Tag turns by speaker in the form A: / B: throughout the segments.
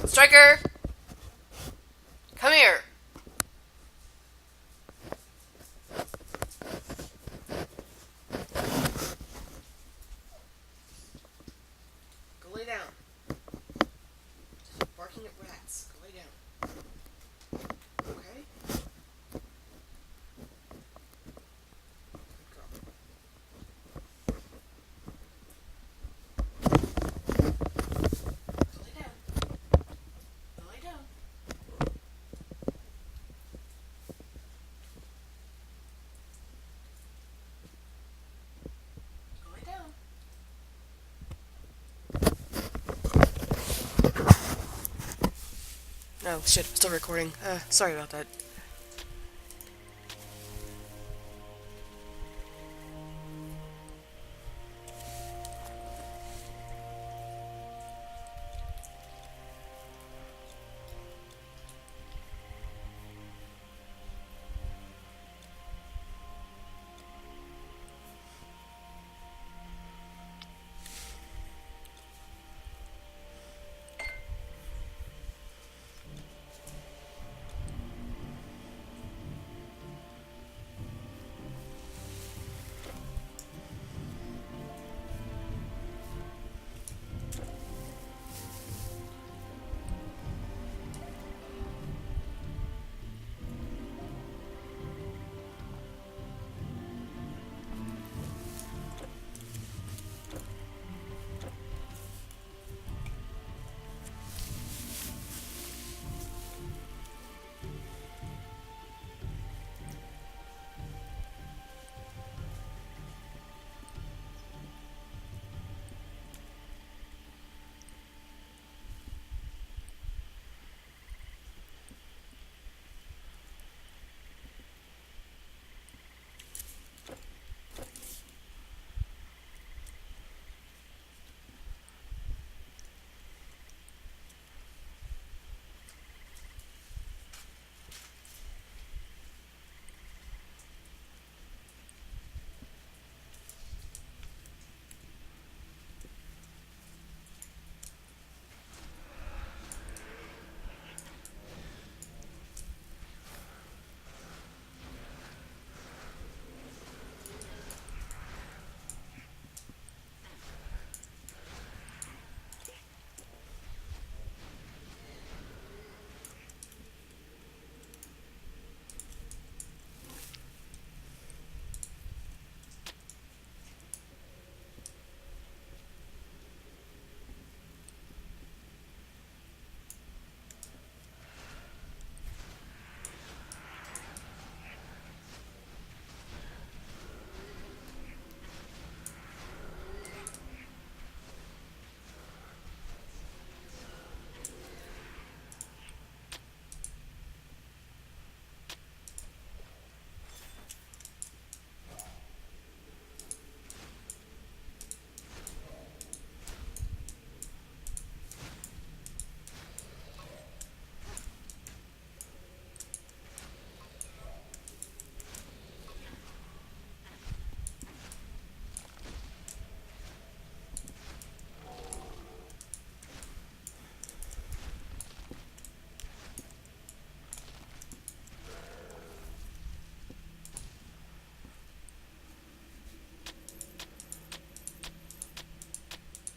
A: Striker! Come here! Go lay down. Just barking at rats. Go lay down. Okay? Good girl. Go lay down. Go lay down. Go lay down. Oh, shit, still recording. Sorry about that.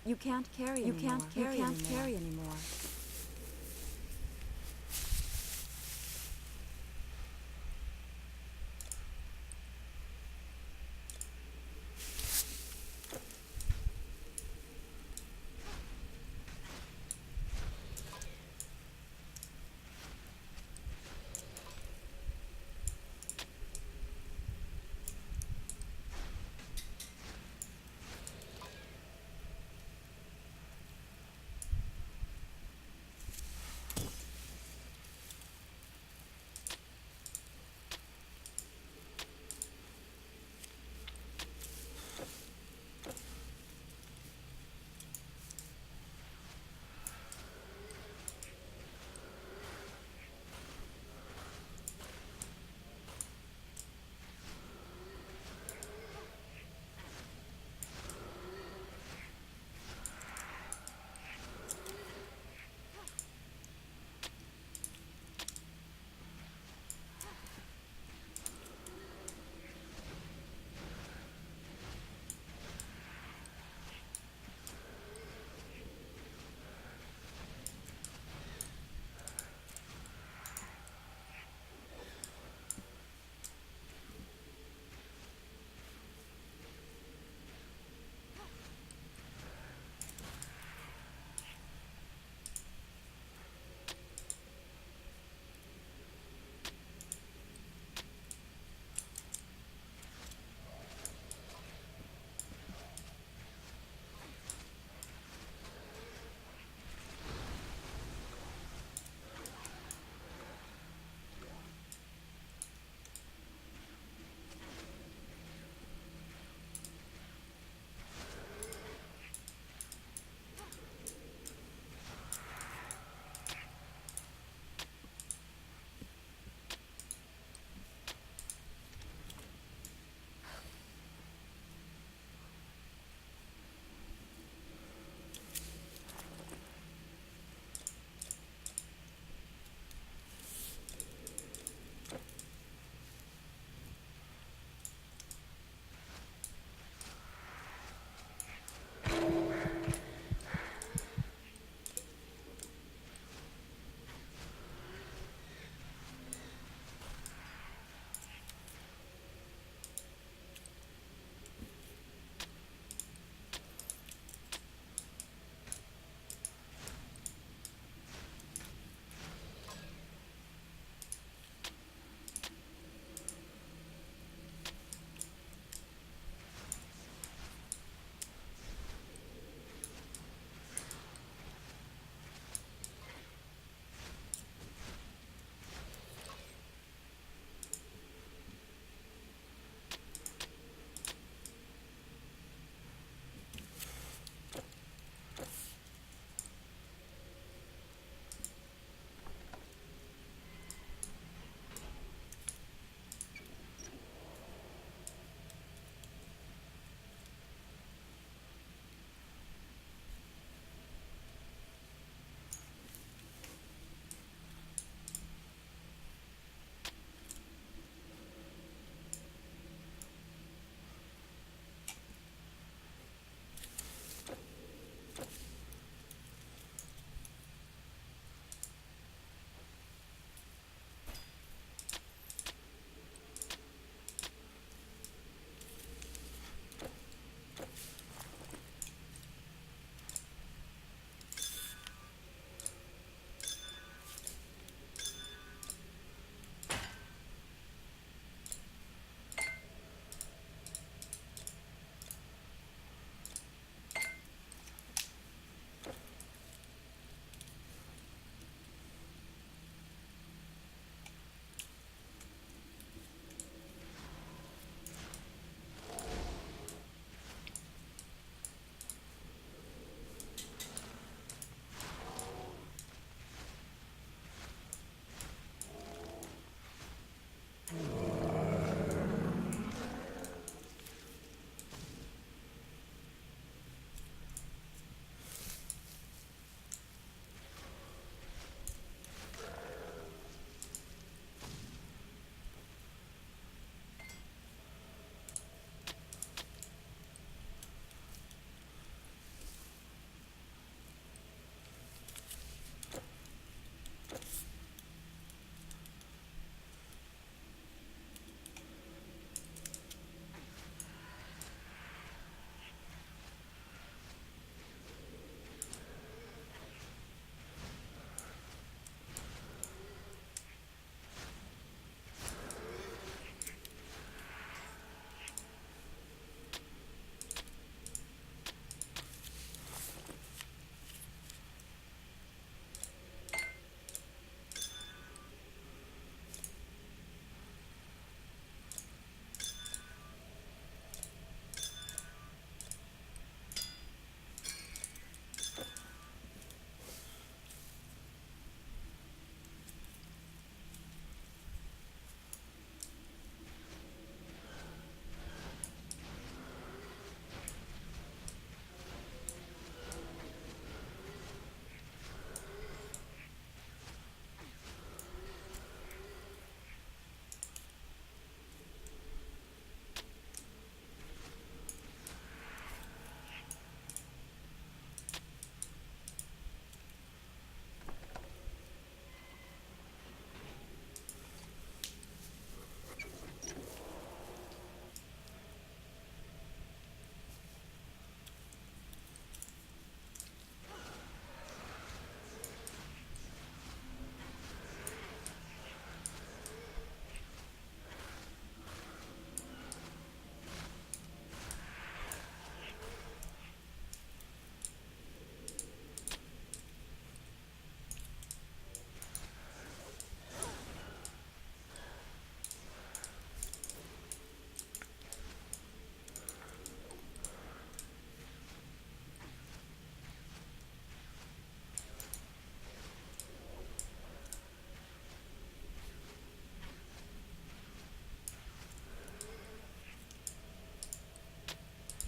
B: You can't carry anymore. You can't carry anymore.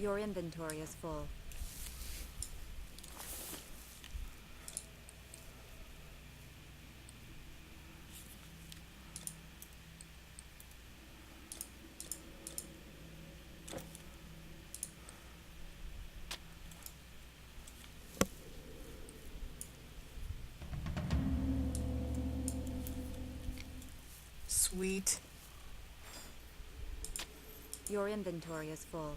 B: Your inventory is full.
C: Sweet.
B: Your inventory is full.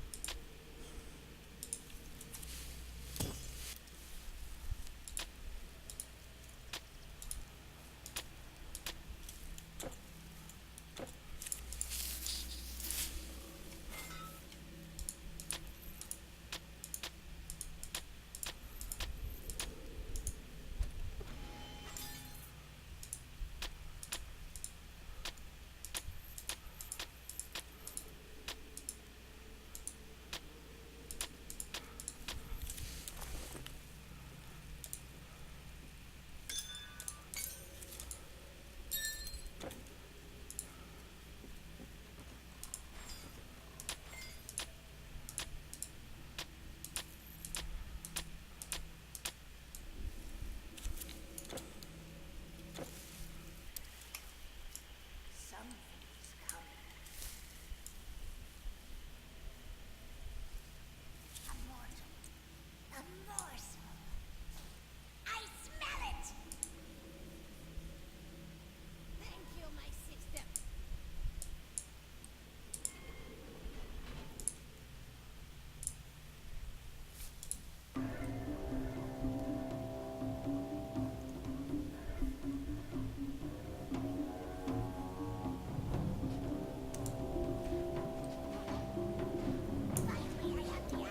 D: Something's coming. Immortal. A morsel. I smell it! Thank you, my sister. Finally, I have the eye.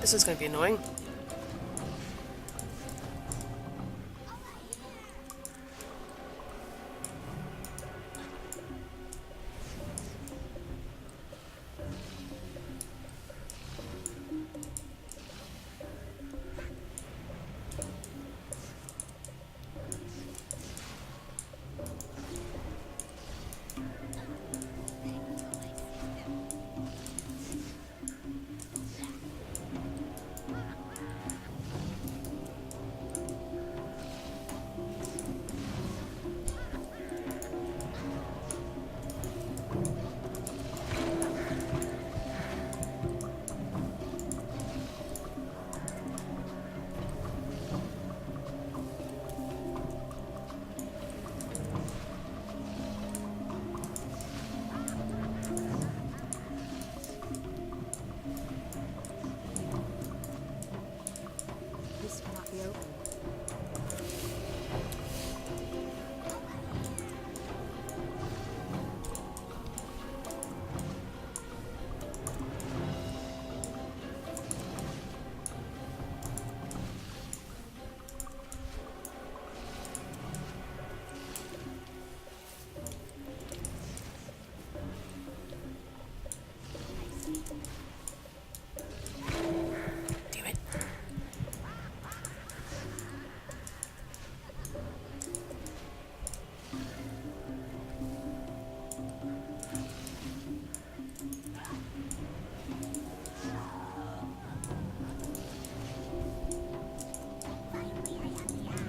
C: This is going to be annoying.
B: This cannot be opened.
C: Damn it.
D: Finally, I have the eye.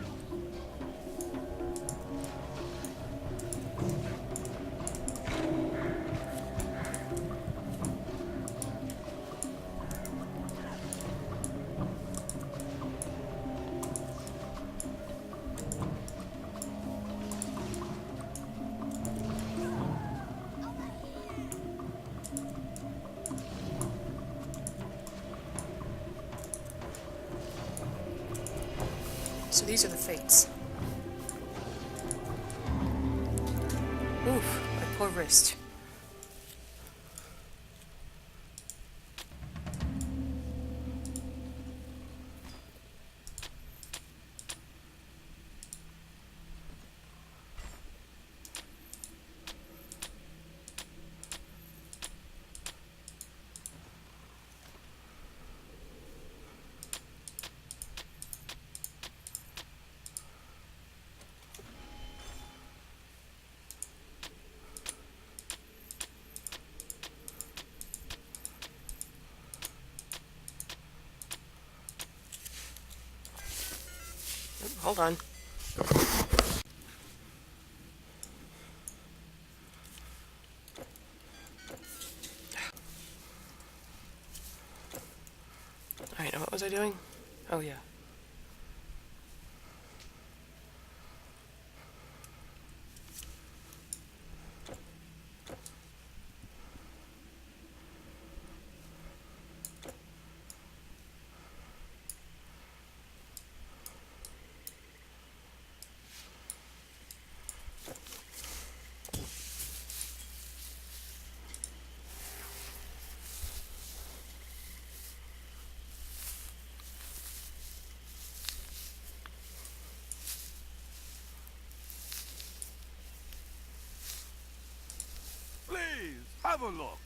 C: So these are the fates. Oof. wrist. Hold on. Alright, now what was I doing? Oh, yeah.
E: Please, have a look.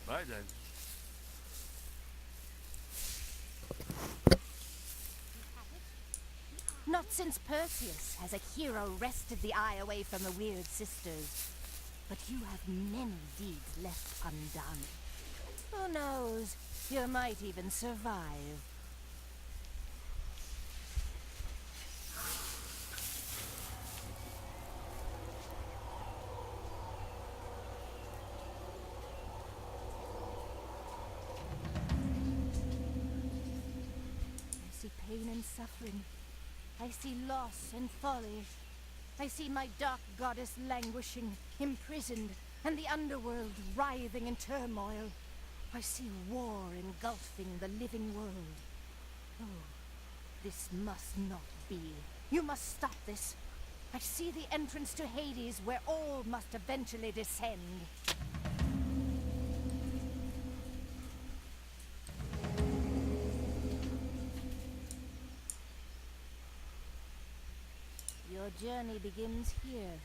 E: Right then.
F: Not since Perseus has a hero wrested the eye away from the weird sisters. But you have many deeds left undone. Who knows? You might even survive. I see pain and suffering. I see loss and folly. I see my dark goddess languishing, imprisoned, and the underworld writhing in turmoil. I see war engulfing the living world. Oh, this must not be. You must stop this. I see the entrance to Hades, where all must eventually descend. Your journey begins here.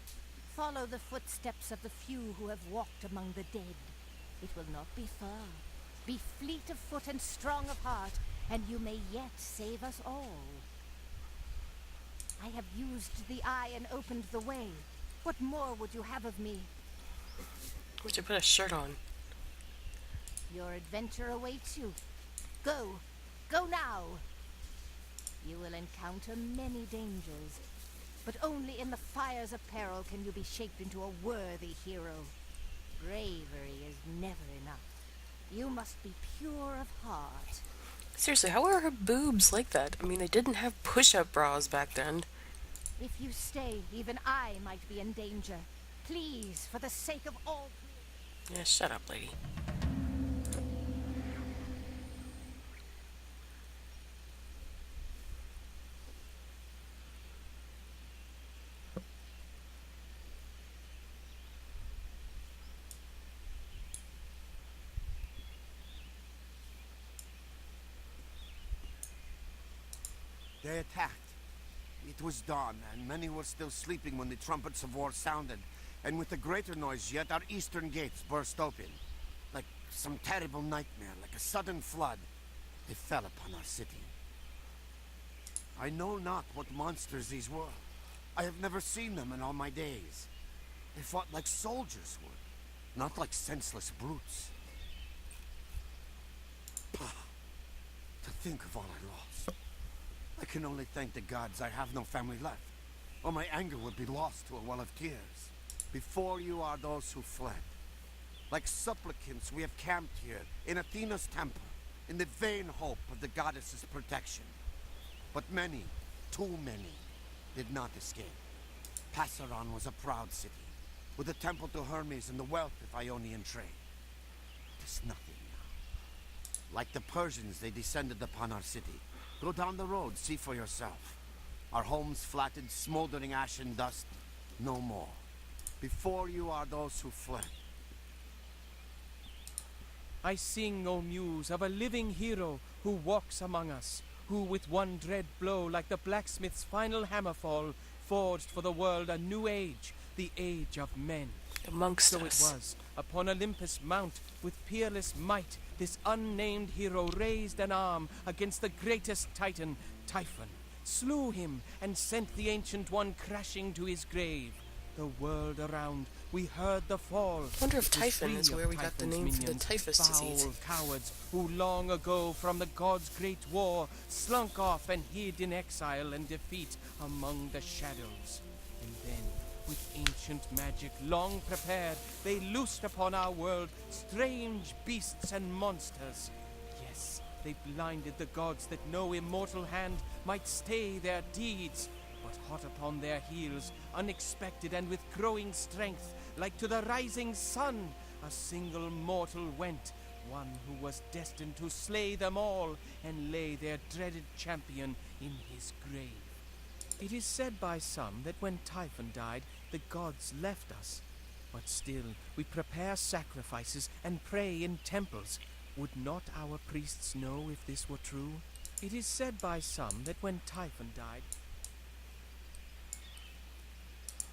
F: Follow the footsteps of the few who have walked among the dead. It will not be far. Be fleet of foot and strong of heart, and you may yet save us all. I have used the eye and opened the way. What more would you have of me?
C: Where'd you put a shirt on?
F: Your adventure awaits you. Go. Go now. You will encounter many dangers, but only in the fires of peril can you be shaped into a worthy hero. Bravery is never enough. You must be pure of heart.
C: Seriously, how are her boobs like that? I mean, they didn't have push-up bras back then.
F: If you stay, even I might be in danger. Please, for the sake of all...
C: Yeah, shut up, lady.
E: They attacked. It was dawn, and many were still sleeping when the trumpets of war sounded. And with a greater noise yet, our eastern gates burst open. Like some terrible nightmare, like a sudden flood. They fell upon our city. I know not what monsters these were. I have never seen them in all my days. They fought like soldiers would, not like senseless brutes. think of all I lost. I can only thank the gods I have no family left, or my anger would be lost to a well of tears. Before you are those who fled. Like supplicants, we have camped here, in Athena's temple, in the vain hope of the goddess's protection. But many, too many, did not escape. Passaron was a proud city, with a temple to Hermes and the wealth of Ionian trade. It is nothing now. Like the Persians, they descended upon our city. Go down the road, see for yourself. Our homes flattened, smoldering ash and dust, no more. Before you are those who fled.
G: I sing, O muse, of a living hero who walks among us, who with one dread blow, like the blacksmith's final hammerfall, forged for the world a new age, the age of men.
C: Amongst
G: So
C: us.
G: it was, upon Olympus' mount, with peerless might, this unnamed hero raised an arm against the greatest titan, Typhon, slew him, and sent the Ancient One crashing to his grave. The world around, we heard the fall.
C: Wonder if
G: It was
C: Typhon
G: free
C: is
G: of
C: where we got the
G: Typhon's
C: name for the
G: minions,
C: typhus disease.
G: foul cowards who long ago from the gods' great war slunk off and hid in exile and defeat among the shadows. And then, with ancient magic long prepared, they loosed upon our world strange beasts and monsters. Yes, they blinded the gods that no immortal hand might stay their deeds. But hot upon their heels, unexpected and with growing strength, like to the rising sun, a single mortal went, one who was destined to slay them all and lay their dreaded champion in his grave. It is said by some that when Typhon died, the gods left us. But still, we prepare sacrifices and pray in temples. Would not our priests know if this were true? It is said by some that when Typhon died,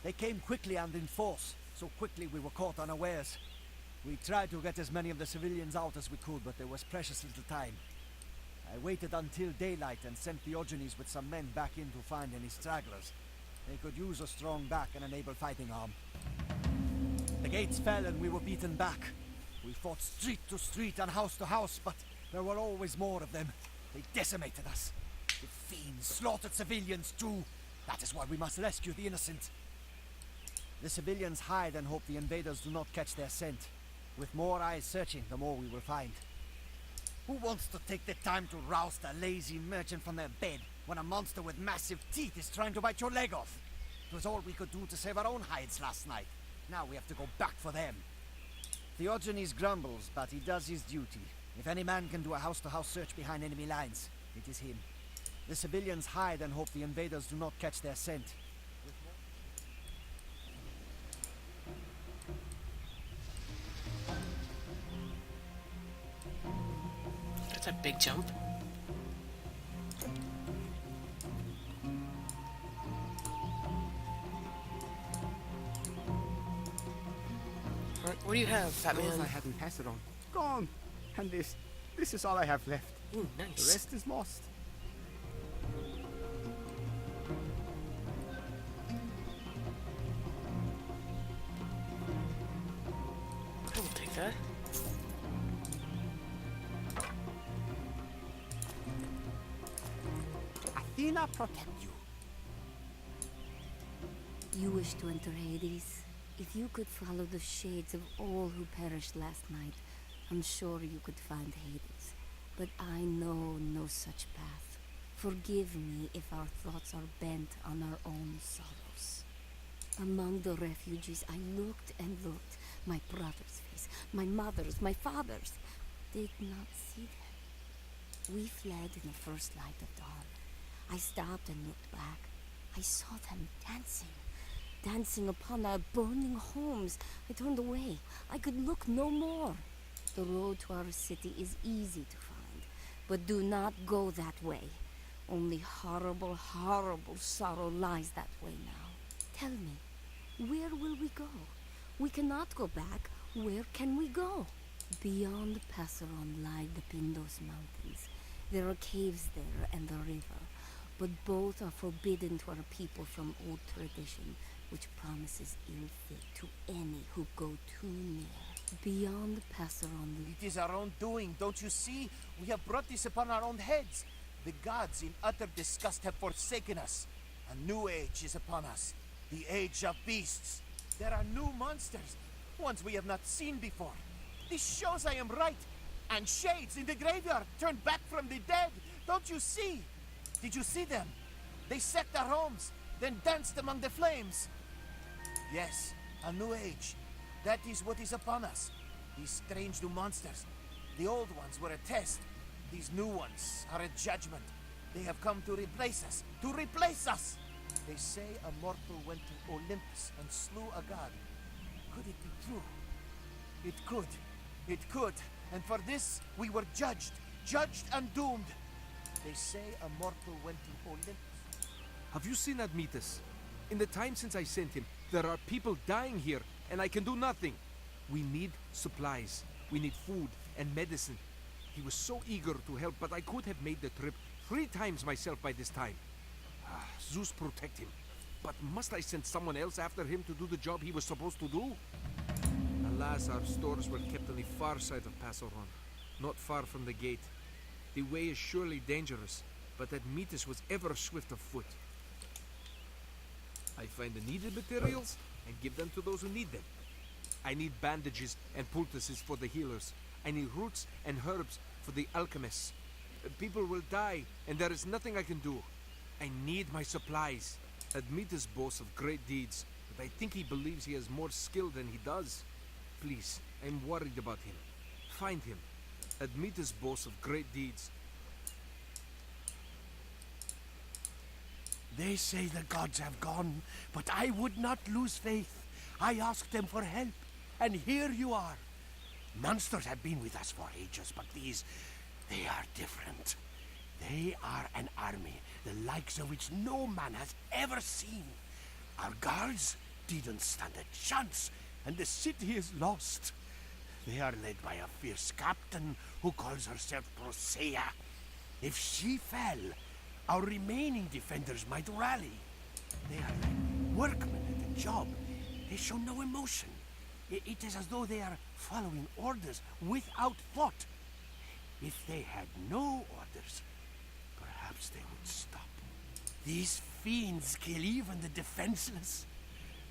H: They came quickly and in force, so quickly we were caught unawares. We tried to get as many of the civilians out as we could, but there was precious little time. I waited until daylight and sent Diogenes with some men back in to find any stragglers. They could use a strong back and an able fighting arm. The gates fell and we were beaten back. We fought street to street and house to house, but there were always more of them. They decimated us. The fiends slaughtered civilians too. That is why we must rescue the innocent. The civilians hide and hope the invaders do not catch their scent. With more eyes searching, the more we will find. Who wants to take the time to roust a lazy merchant from their bed when a monster with massive teeth is trying to bite your leg off? It was all we could do to save our own hides last night. Now we have to go back for them. Diogenes grumbles, but he does his duty. If any man can do a house-to-house search behind enemy lines, it is him. The civilians hide and hope the invaders do not catch their scent.
C: That's a big jump. What do you have, Fat
I: Those I
C: Man?
I: hadn't passed it on. Gone. And this is all I have left.
C: Ooh,
I: The
C: nice.
I: rest is lost.
C: I will take that.
I: Athena protect you.
J: You wish to enter Hades? If you could follow the shades of all who perished last night, I'm sure you could find Hades. But I know no such path. Forgive me if our thoughts are bent on our own sorrows. Among the refugees, I looked and looked. My brother's face, my mother's, my father's. Did not see them. We fled in the first light of dawn. I stopped and looked back. I saw them dancing upon our burning homes. I turned away. I could look no more. The road to our city is easy to find, but do not go that way. Only horrible, horrible sorrow lies that way now. Tell me, where will we go? We cannot go back. Where can we go? Beyond Passaron lie the Pindos Mountains. There are caves there and the river, but both are forbidden to our people from old tradition, which promises ill fate to any who go too near. beyond Passeron.
K: It is our own doing, don't you see? We have brought this upon our own heads. The gods in utter disgust have forsaken us. A new age is upon us. The age of beasts. There are new monsters, ones we have not seen before. This shows I am right. And shades in the graveyard turned back from the dead. Don't you see? Did you see them? They set their homes, then danced among the flames. Yes, a new age. That is what is upon us. These strange new monsters. The old ones were a test. These new ones are a judgment. They have come to replace us. To replace us! They say a mortal went to Olympus and slew a god. Could it be true? It could. It could. And for this, we were judged. Judged and doomed. They say a mortal went to Olympus.
L: Have you seen Admetus? In the time since I sent him, there are people dying here, and I can do nothing. We need supplies. We need food and medicine. He was so eager to help, but I could have made the trip 3 times myself by this time. Zeus protect him. But must I send someone else after him to do the job he was supposed to do? Alas, our stores were kept on the far side of Passeron, not far from the gate. The way is surely dangerous, but Admetus was ever swift of foot. I find the needed materials and give them to those who need them. I need bandages and poultices for the healers. I need roots and herbs for the alchemists. People will die, and there is nothing I can do. I need my supplies. Admetus boasts of great deeds, but I think he believes he has more skill than he does. Please, I'm worried about him. Find him. Admetus boasts of great deeds.
E: They say the gods have gone, but I would not lose faith. I asked them for help, and here you are. Monsters have been with us for ages, but these, they are different. They are an army, the likes of which no man has ever seen. Our guards didn't stand a chance, and the city is lost. They are led by a fierce captain who calls herself Procea. If she fell, our remaining defenders might rally. They are like workmen at a job. They show no emotion. It is as though they are following orders without thought. If they had no orders, perhaps they would stop. These fiends kill even the defenseless.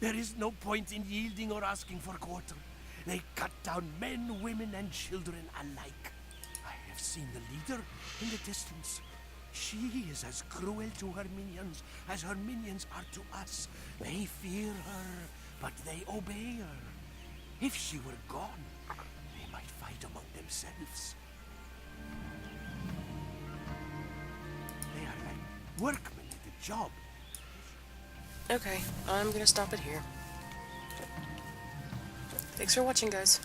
E: There is no point in yielding or asking for quarter. They cut down men, women, and children alike. I have seen the leader in the distance. She is as cruel to her minions as her minions are to us. They fear her, but they obey her. If she were gone, they might fight among themselves. They are like workmen at a job.
C: Okay, I'm gonna stop it here. Thanks for watching, guys.